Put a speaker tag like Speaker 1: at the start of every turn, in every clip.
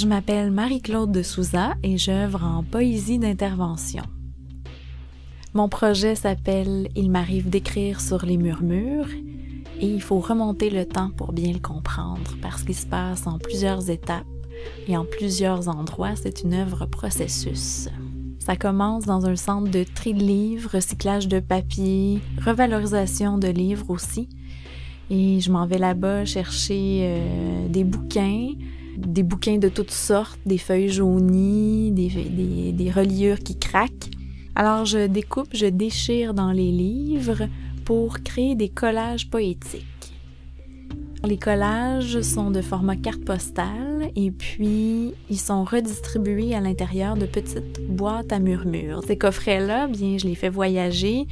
Speaker 1: Je m'appelle Marie-Claude de Souza et j'œuvre en poésie d'intervention. Mon projet s'appelle « Il m'arrive d'écrire sur les murmures » et il faut remonter le temps pour bien le comprendre parce qu'il se passe en plusieurs étapes et en plusieurs endroits. C'est une œuvre processus. Ça commence dans un centre de tri de livres, recyclage de papier, revalorisation de livres aussi. Et je m'en vais là-bas chercher des bouquins de toutes sortes, des feuilles jaunies, des reliures qui craquent. Alors je découpe, je déchire dans les livres pour créer des collages poétiques. Les collages sont de format carte postale et puis ils sont redistribués à l'intérieur de petites boîtes à murmures. Ces coffrets-là, bien, je les fais voyager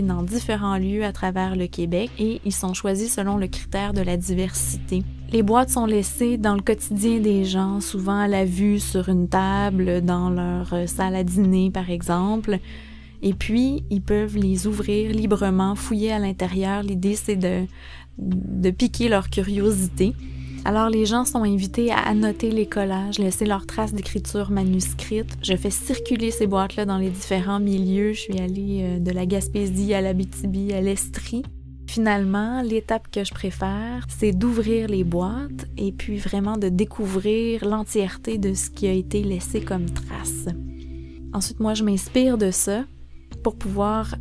Speaker 1: dans différents lieux à travers le Québec et ils sont choisis selon le critère de la diversité. Les boîtes sont laissées dans le quotidien des gens, souvent à la vue sur une table, dans leur salle à dîner par exemple. Et puis, ils peuvent les ouvrir librement, fouiller à l'intérieur. L'idée, c'est de piquer leur curiosité. Alors, les gens sont invités à annoter les collages, laisser leurs traces d'écriture manuscrite. Je fais circuler ces boîtes-là dans les différents milieux. Je suis allée de la Gaspésie à l'Abitibi, à l'Estrie. Finalement, l'étape que je préfère, c'est d'ouvrir les boîtes et puis vraiment de découvrir l'entièreté de ce qui a été laissé comme trace. Ensuite, moi, je m'inspire de ça pour pouvoir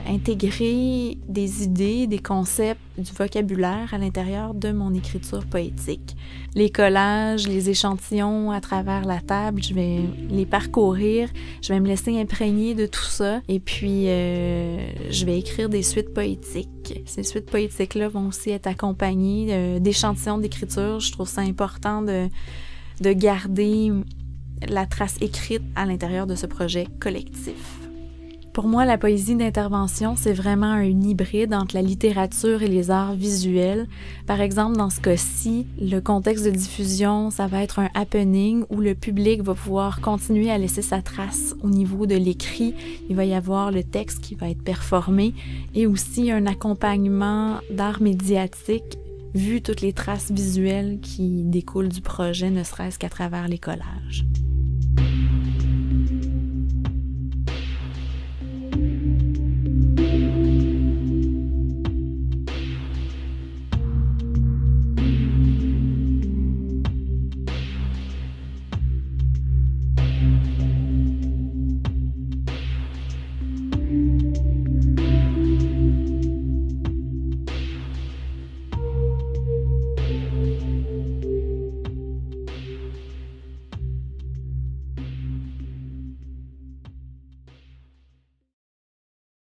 Speaker 1: intégrer des idées, des concepts, du vocabulaire à l'intérieur de mon écriture poétique. Les collages, les échantillons à travers la table, je vais les parcourir, je vais me laisser imprégner de tout ça et puis je vais écrire des suites poétiques. Ces suites poétiques-là vont aussi être accompagnées d'échantillons d'écriture. Je trouve ça important de garder la trace écrite à l'intérieur de ce projet collectif. Pour moi, la poésie d'intervention, c'est vraiment un hybride entre la littérature et les arts visuels. Par exemple, dans ce cas-ci, le contexte de diffusion, ça va être un happening où le public va pouvoir continuer à laisser sa trace au niveau de l'écrit. Il va y avoir le texte qui va être performé et aussi un accompagnement d'art médiatique vu toutes les traces visuelles qui découlent du projet, ne serait-ce qu'à travers les collages.